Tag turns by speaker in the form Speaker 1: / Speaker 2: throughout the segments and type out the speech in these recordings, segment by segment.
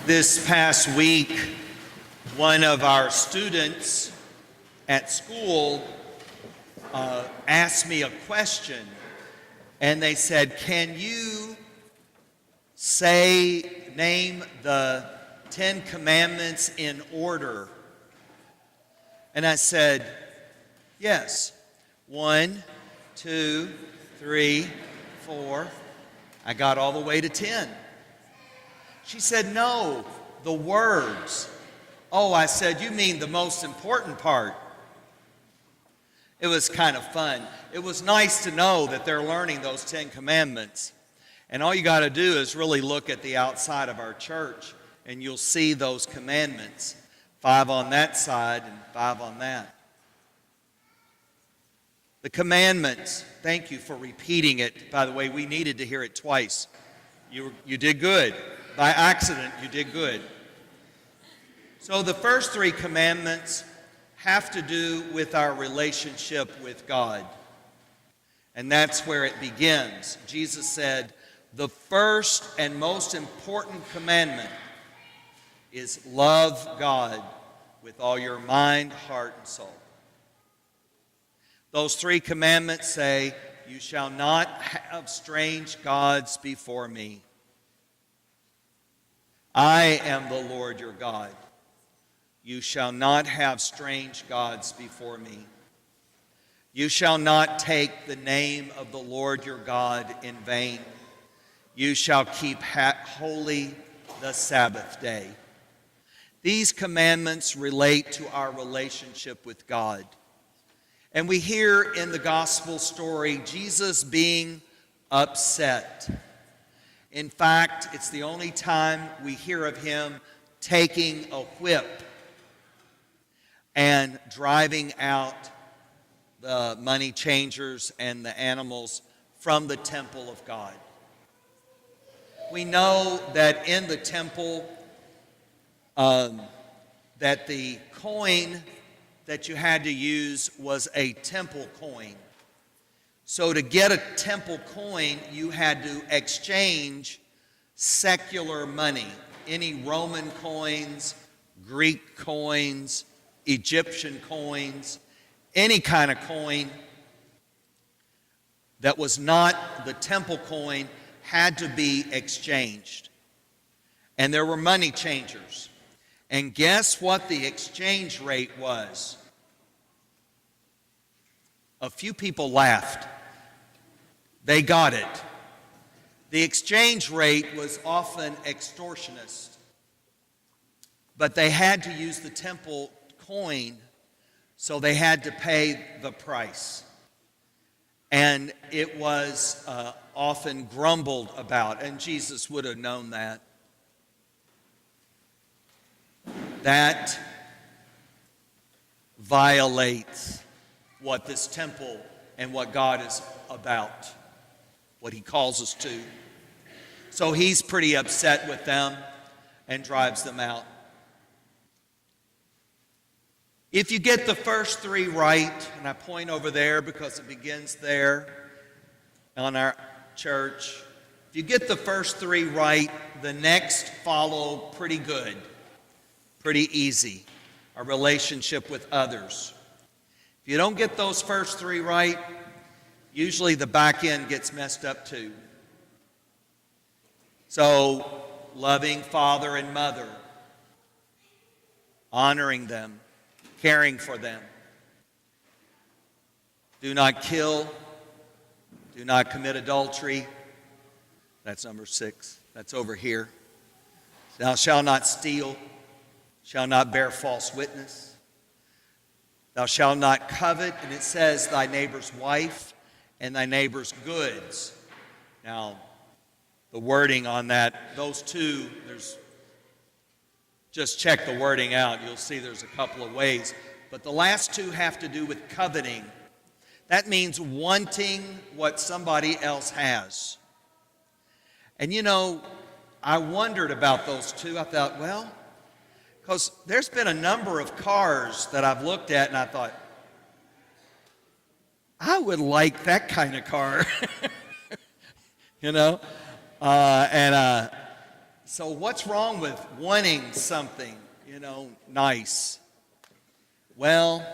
Speaker 1: This past week, one of our students at school asked me a question, and they said, "Can you name the 10 Commandments in order?" And I said, "Yes. 1, 2, 3, 4. I got all the way to 10. She said, "No, the words." "Oh," I said, "you mean the most important part." It was kind of fun. It was nice to know that they're learning those 10 Commandments. And all you got to do is really look at the outside of our church, and you'll see those commandments. 5 on that side and 5 on that. The commandments, thank you for repeating it. By the way, we needed to hear it twice. You did good. By accident, you did good. So the first 3 commandments have to do with our relationship with God. And that's where it begins. Jesus said, the first and most important commandment is love God with all your mind, heart, and soul. Those 3 commandments say, you shall not have strange gods before me. I am the Lord your God. You shall not have strange gods before me. You shall not take the name of the Lord your God in vain. You shall keep holy the Sabbath day. These commandments relate to our relationship with God. And we hear in the gospel story Jesus being upset. In fact, it's the only time we hear of him taking a whip and driving out the money changers and the animals from the temple of God. We know that in the temple, that the coin that you had to use was a temple coin. So to get a temple coin, you had to exchange secular money. Any Roman coins, Greek coins, Egyptian coins, any kind of coin that was not the temple coin had to be exchanged. And there were money changers. And guess what the exchange rate was? A few people laughed. They got it. The exchange rate was often extortionist. But they had to use the temple coin, so they had to pay the price. And it was often grumbled about, and Jesus would have known that. That violates what this temple and what God is about, what he calls us to. So he's pretty upset with them and drives them out. If you get the first 3 right, and I point over there because it begins there on our church. If you get the first 3 right, the next follow pretty good, pretty easy. Our relationship with others. If you don't get those first 3 right, usually the back end gets messed up too. So, loving father and mother, honoring them, caring for them. Do not kill. Do not commit adultery. That's number 6. That's over here. Thou shalt not steal. Shall not bear false witness. Thou shalt not covet. And it says thy neighbor's wife and thy neighbor's goods. Now, the wording on that, those 2, just check the wording out. You'll see there's a couple of ways. But the last 2 have to do with coveting. That means wanting what somebody else has. And you know, I wondered about those 2. I thought, well, because there's been a number of cars that I've looked at and I thought, I would like that kind of car. You know? So what's wrong with wanting something, nice? Well,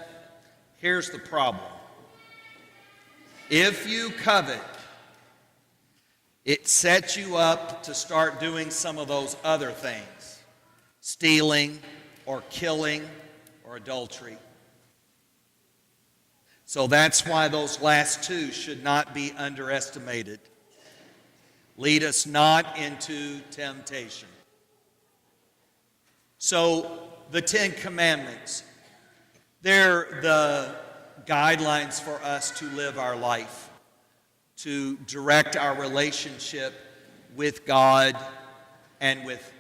Speaker 1: here's the problem. If you covet, it sets you up to start doing some of those other things, stealing or killing or adultery. So that's why those last two should not be underestimated. Lead us not into temptation. So the Ten Commandments, they're the guidelines for us to live our life, to direct our relationship with God and with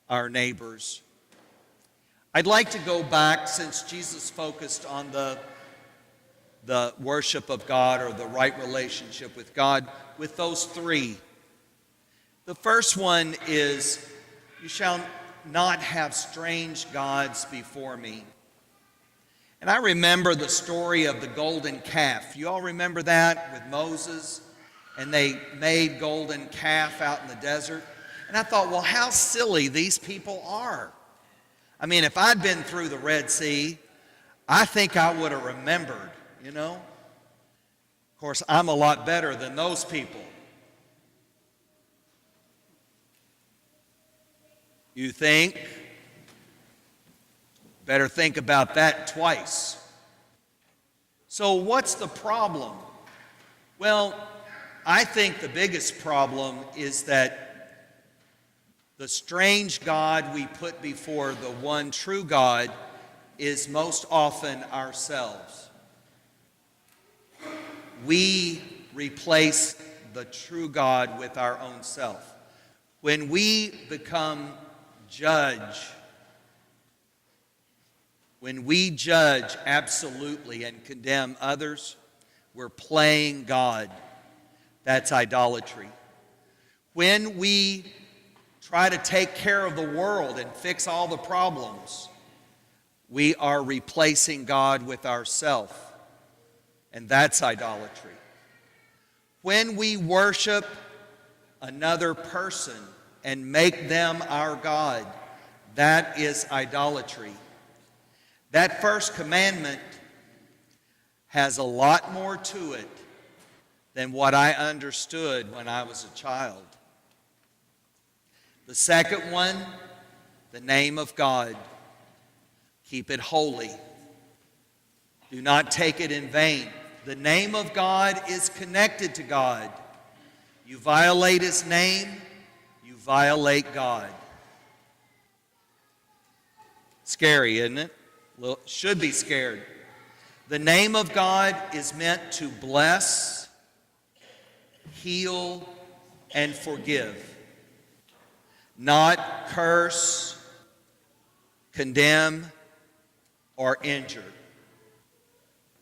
Speaker 1: our neighbors. I'd like to go back, since Jesus focused on the worship of God or the right relationship with God, with those three. The first one is, you shall not have strange gods before me. And I remember the story of the golden calf. You all remember that with Moses? And they made golden calf out in the desert. And I thought, well, how silly these people are. I mean, if I'd been through the Red Sea, I think I would have remembered, Of course, I'm a lot better than those people. You think? Better think about that twice. So what's the problem? Well, I think the biggest problem is that the strange God we put before the one true God is most often ourselves. We replace the true God with our own self. When we become when we judge absolutely and condemn others, we're playing God. That's idolatry. When we try to take care of the world and fix all the problems, we are replacing God with ourselves, and that's idolatry. When we worship another person and make them our God, that is idolatry. That first commandment has a lot more to it than what I understood when I was a child. The second one, the name of God. Keep it holy. Do not take it in vain. The name of God is connected to God. You violate His name, you violate God. Scary, isn't it? Well, should be scared. The name of God is meant to bless, heal, and forgive. Not curse, condemn, or injure.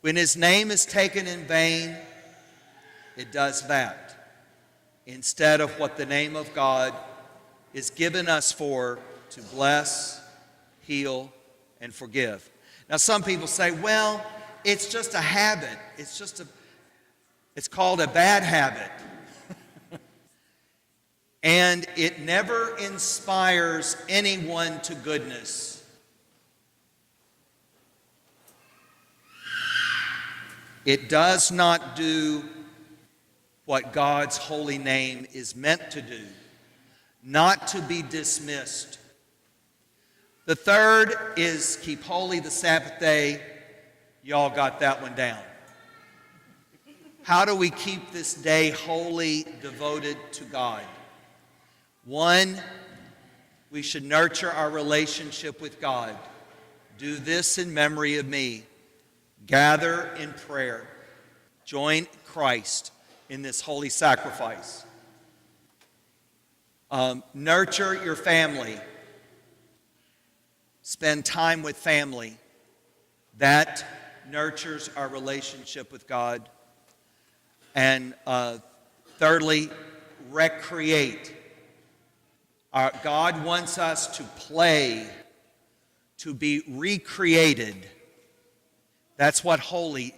Speaker 1: When His name is taken in vain, it does that, instead of what the name of God is given us for, to bless, heal, and forgive. Now some people say, well, it's just a habit. It's called a bad habit. And it never inspires anyone to goodness. It does not do what God's holy name is meant to do, not to be dismissed. The third is keep holy the Sabbath day. Y'all got that one down. How do we keep this day holy, devoted to God? One, we should nurture our relationship with God. Do this in memory of me. Gather in prayer. Join Christ in this holy sacrifice. Nurture your family. Spend time with family. That nurtures our relationship with God. And thirdly, recreate. God wants us to play, to be recreated. That's what holy,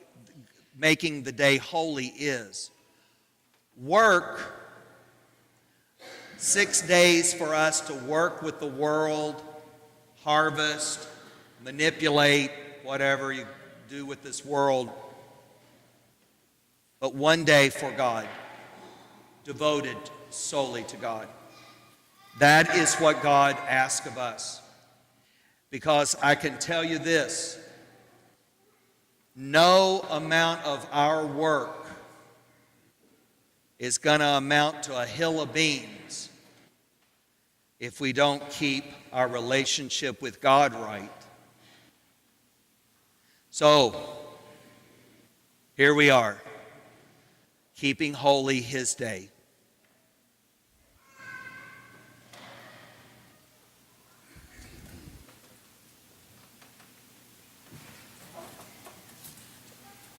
Speaker 1: making the day holy is. Work 6 days for us to work with the world, harvest, manipulate, whatever you do with this world. But 1 day for God, devoted solely to God. That is what God asks of us. Because I can tell you this, no amount of our work is going to amount to a hill of beans if we don't keep our relationship with God right. So, here we are, keeping holy His day.